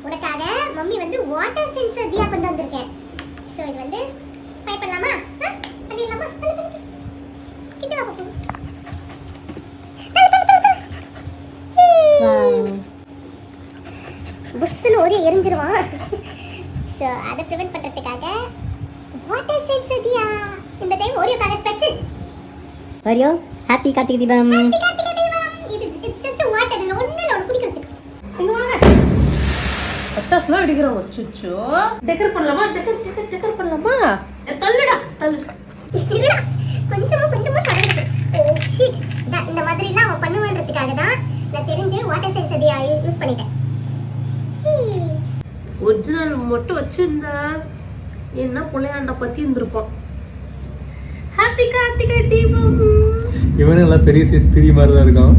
உனக்காக மம்மி வந்து water sensor தியா கொண்டு வந்திருக்கேன். சோ இது வந்து ட்ரை பண்ணலாமா? பண்ணிடலாமா? கிட்ட வா பாப்போம். புஸ்ஸுன்னு ஒரே எரிஞ்சிருவான். ஸோ அதை ப்ரிவென்ட் பண்ணுறதுக்காக வாட்டர் சென்சர் தியா இந்த டைம் ஓரியோக்காக special. Oreo happy Karthigai Deepam. Happy Karthigai தீபம். இது இட்ஸ் ஜஸ்ட் வாட்டர், இல்ல ஒண்ணு இல்ல ஒரு குடிக்கிறதுக்கு. இங்க வாங்க. பட்டாசுலாம் வெடிக்கிறோம். சுச்சோ டெக்கர் பண்ணலாமா? டெக்கர் பண்ணலாமா? தள்ளுடா தள்ளு. இருடா கொஞ்சமா சடங்கு. Oh shit. இந்த மாதிரிலாம் அவன் பண்ணுவான்றதுக்காக தான் நான் தெரிஞ்சு வாட்டர் சென்சர் தியா யூஸ் பண்ணிட்டேன். ஒரிஜினல் மட்டும் வச்சிருந்தா என்ன புள்ளையாண்ட பத்தி இருந்திருப்போம். ஹாப்பி கார்த்திகை தீபம். இவனே எல்லாம் பெரிய சைஸ் திரி மாதிரி தான் இருக்கான்.